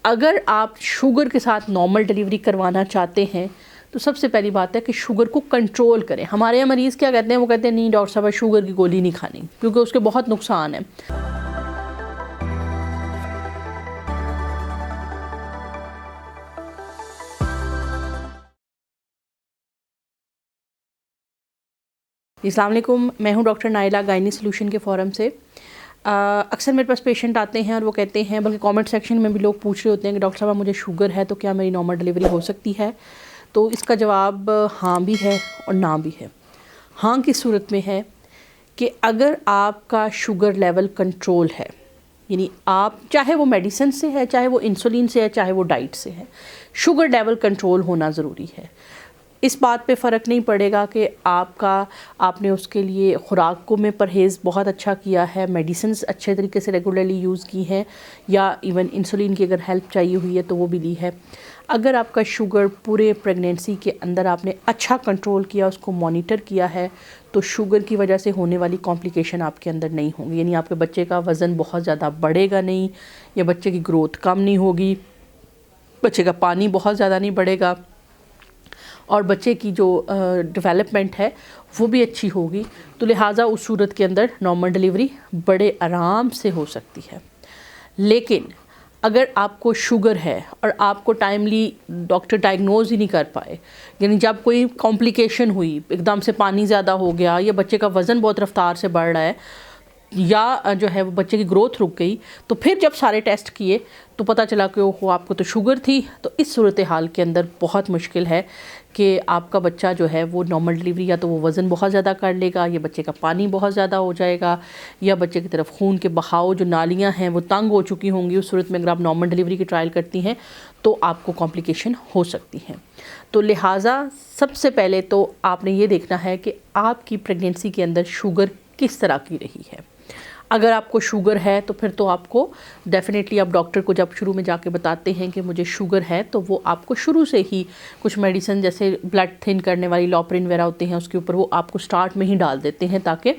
اگر آپ شوگر کے ساتھ نارمل ڈیلیوری کروانا چاہتے ہیں تو سب سے پہلی بات ہے کہ شوگر کو کنٹرول کریں. ہمارے یہاں مریض کیا کہتے ہیں, وہ کہتے ہیں نہیں ڈاکٹر صاحب شوگر کی گولی نہیں کھانی کیونکہ اس کے بہت نقصان ہیں. السلام علیکم, میں ہوں ڈاکٹر نائلہ گائنی سلوشن کے فورم سے. اکثر میرے پاس پیشنٹ آتے ہیں اور وہ کہتے ہیں, بلکہ کامنٹ سیکشن میں بھی لوگ پوچھ رہے ہوتے ہیں کہ ڈاکٹر صاحب مجھے شوگر ہے تو کیا میری نارمل ڈیلیوری ہو سکتی ہے؟ تو اس کا جواب ہاں بھی ہے اور نہ بھی ہے. ہاں کی صورت میں ہے کہ اگر آپ کا شوگر لیول کنٹرول ہے, یعنی آپ چاہے وہ میڈیسن سے ہے, چاہے وہ انسولین سے ہے, چاہے وہ ڈائٹ سے ہے, شوگر لیول کنٹرول ہونا ضروری ہے. اس بات پہ فرق نہیں پڑے گا کہ آپ نے اس کے لیے خوراک کو میں پرہیز بہت اچھا کیا ہے, میڈیسنز اچھے طریقے سے ریگولرلی یوز کی ہیں, یا ایون انسولین کی اگر ہیلپ چاہیے ہوئی ہے تو وہ بھی لی ہے. اگر آپ کا شوگر پورے پریگنینسی کے اندر آپ نے اچھا کنٹرول کیا, اس کو مانیٹر کیا ہے, تو شوگر کی وجہ سے ہونے والی کمپلیکیشن آپ کے اندر نہیں ہوں گی. یعنی آپ کے بچے کا وزن بہت زیادہ بڑھے گا نہیں, یا بچے کی گروتھ کم نہیں ہوگی, بچے کا پانی بہت زیادہ نہیں بڑھے گا, اور بچے کی جو ڈیولپمنٹ ہے وہ بھی اچھی ہوگی. تو لہٰذا اس صورت کے اندر نارمل ڈیلیوری بڑے آرام سے ہو سکتی ہے. لیکن اگر آپ کو شوگر ہے اور آپ کو ٹائملی ڈاکٹر ڈائگنوز ہی نہیں کر پائے, یعنی جب کوئی کمپلیکیشن ہوئی, ایک دم سے پانی زیادہ ہو گیا, یا بچے کا وزن بہت رفتار سے بڑھ رہا ہے, یا جو ہے وہ بچے کی گروتھ رک گئی, تو پھر جب سارے ٹیسٹ کیے تو پتہ چلا کہ وہ آپ کو تو شوگر تھی, تو اس صورتحال کے اندر بہت مشکل ہے کہ آپ کا بچہ جو ہے وہ نارمل ڈیلیوری, یا تو وہ وزن بہت زیادہ کر لے گا, یا بچے کا پانی بہت زیادہ ہو جائے گا, یا بچے کی طرف خون کے بہاؤ جو نالیاں ہیں وہ تنگ ہو چکی ہوں گی. اس صورت میں اگر آپ نارمل ڈیلیوری کی ٹرائل کرتی ہیں تو آپ کو کمپلیکیشن ہو سکتی ہیں. تو لہٰذا سب سے پہلے تو آپ نے یہ دیکھنا ہے کہ آپ کی پریگنینسی کے اندر شوگر کس طرح کی رہی ہے. اگر آپ کو شوگر ہے تو پھر تو آپ کو ڈیفینیٹلی آپ ڈاکٹر کو جب شروع میں جا کے بتاتے ہیں کہ مجھے شوگر ہے, تو وہ آپ کو شروع سے ہی کچھ میڈیسن جیسے بلڈ تھن کرنے والی لوپرین وغیرہ ہوتے ہیں, اس کے اوپر وہ آپ کو سٹارٹ میں ہی ڈال دیتے ہیں تاکہ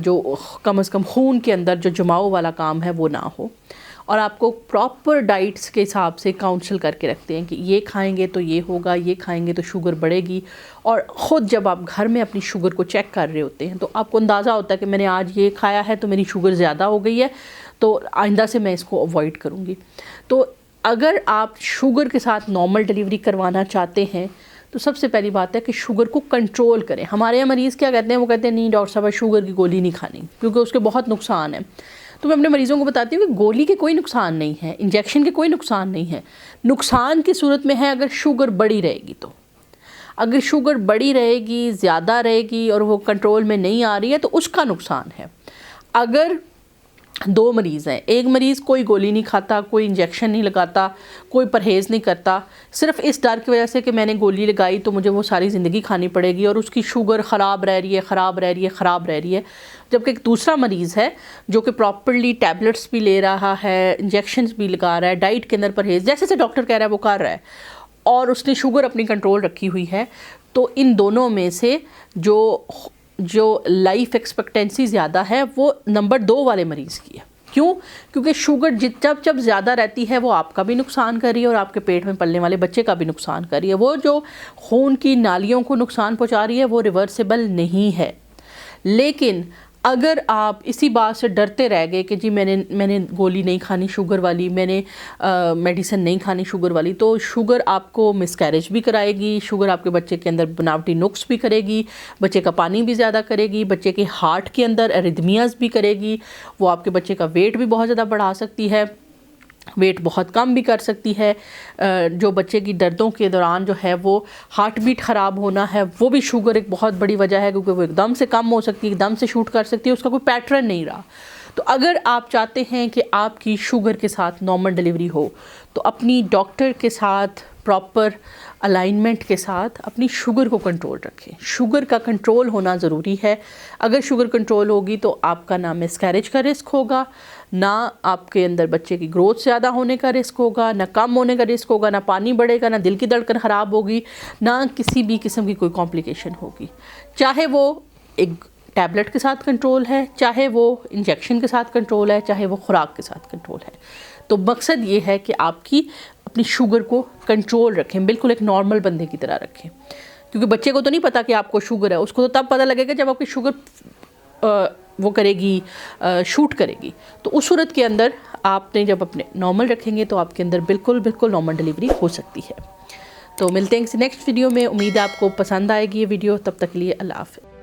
جو کم از کم خون کے اندر جو جماؤ والا کام ہے وہ نہ ہو. اور آپ کو پراپر ڈائٹس کے حساب سے کاؤنسل کر کے رکھتے ہیں کہ یہ کھائیں گے تو یہ ہوگا, یہ کھائیں گے تو شوگر بڑھے گی. اور خود جب آپ گھر میں اپنی شوگر کو چیک کر رہے ہوتے ہیں تو آپ کو اندازہ ہوتا ہے کہ میں نے آج یہ کھایا ہے تو میری شوگر زیادہ ہو گئی ہے, تو آئندہ سے میں اس کو اوائڈ کروں گی. تو اگر آپ شوگر کے ساتھ نارمل ڈیلیوری کروانا چاہتے ہیں تو سب سے پہلی بات ہے کہ شوگر کو کنٹرول کریں. ہمارے یہاں مریض کیا کہتے ہیں, وہ کہتے ہیں نہیں ڈاکٹر صاحب شوگر کی گولی نہیں کھانی کیونکہ اس کے بہت نقصان ہیں. تو میں اپنے مریضوں کو بتاتی ہوں کہ گولی کے کوئی نقصان نہیں ہے, انجیکشن کے کوئی نقصان نہیں ہے. نقصان کی صورت میں ہے اگر شوگر بڑی رہے گی. تو اگر شوگر بڑی رہے گی, زیادہ رہے گی اور وہ کنٹرول میں نہیں آ رہی ہے تو اس کا نقصان ہے. اگر دو مریض ہیں, ایک مریض کوئی گولی نہیں کھاتا, کوئی انجیکشن نہیں لگاتا, کوئی پرہیز نہیں کرتا, صرف اس ڈر کی وجہ سے کہ میں نے گولی لگائی تو مجھے وہ ساری زندگی کھانی پڑے گی, اور اس کی شوگر خراب رہ رہی ہے, خراب رہ رہی ہے, خراب رہ رہی ہے. جبکہ ایک دوسرا مریض ہے جو کہ پراپرلی ٹیبلٹس بھی لے رہا ہے, انجیکشنز بھی لگا رہا ہے, ڈائٹ کے اندر پرہیز جیسے ڈاکٹر کہہ رہا ہے وہ کر رہا ہے, اور اس نے شوگر اپنی کنٹرول رکھی ہوئی ہے. تو ان دونوں میں سے جو لائف ایکسپیکٹنسی زیادہ ہے وہ نمبر 2 والے مریض کی ہے. کیوں؟ کیونکہ شوگر جب زیادہ رہتی ہے وہ آپ کا بھی نقصان کر رہی ہے اور آپ کے پیٹ میں پلنے والے بچے کا بھی نقصان کر رہی ہے. وہ جو خون کی نالیوں کو نقصان پہنچا رہی ہے وہ ریورسیبل نہیں ہے. لیکن اگر آپ اسی بات سے ڈرتے رہ گئے کہ جی میں نے گولی نہیں کھانی شوگر والی, میں نے میڈیسن نہیں کھانی شوگر والی, تو شوگر آپ کو مس کیریج بھی کرائے گی, شوگر آپ کے بچے کے اندر بناوٹی نقص بھی کرے گی, بچے کا پانی بھی زیادہ کرے گی, بچے کے ہارٹ کے اندر ایریتھمیاز بھی کرے گی, وہ آپ کے بچے کا ویٹ بھی بہت زیادہ بڑھا سکتی ہے, ویٹ بہت کم بھی کر سکتی ہے. جو بچے کی دردوں کے دوران جو ہے وہ ہارٹ بیٹ خراب ہونا ہے وہ بھی شوگر ایک بہت بڑی وجہ ہے, کیونکہ وہ ایک دم سے کم ہو سکتی ہے, ایک دم سے شوٹ کر سکتی ہے, اس کا کوئی پیٹرن نہیں رہا. تو اگر آپ چاہتے ہیں کہ آپ کی شوگر کے ساتھ نارمل ڈیلیوری ہو تو اپنی ڈاکٹر کے ساتھ پراپر الائنمنٹ کے ساتھ اپنی شوگر کو کنٹرول رکھیں. شوگر کا کنٹرول ہونا ضروری ہے. اگر شوگر کنٹرول ہوگی تو آپ کا نہ مس کیریج کا رسک ہوگا, نہ آپ کے اندر بچے کی گروتھ زیادہ ہونے کا رسک ہوگا, نہ کم ہونے کا رسک ہوگا, نہ پانی بڑھے گا, نہ دل کی دھڑکن خراب ہوگی, نہ کسی بھی قسم کی کوئی کمپلیکیشن ہوگی. چاہے وہ ایک ٹیبلٹ کے ساتھ کنٹرول ہے, چاہے وہ انجیکشن کے ساتھ کنٹرول ہے, چاہے وہ خوراک کے ساتھ کنٹرول ہے. تو مقصد یہ ہے کہ آپ کی اپنی شوگر کو کنٹرول رکھیں، بالکل ایک نارمل بندے کی طرح رکھیں، کیونکہ بچے کو تو نہیں پتہ کہ آپ کو شوگر ہے، اس کو تو تب پتہ لگے گا جب آپ کی شوگر وہ کرے گی، شوٹ کرے گی. تو اس صورت کے اندر آپ نے جب اپنے نارمل رکھیں گے تو آپ کے اندر بالکل نارمل ڈیلیوری ہو سکتی ہے. تو ملتے ہیں کسی نیکسٹ ویڈیو میں. امید ہے آپ کو پسند آئے گی یہ ویڈیو. تب تک کے لیے اللہ حافظ.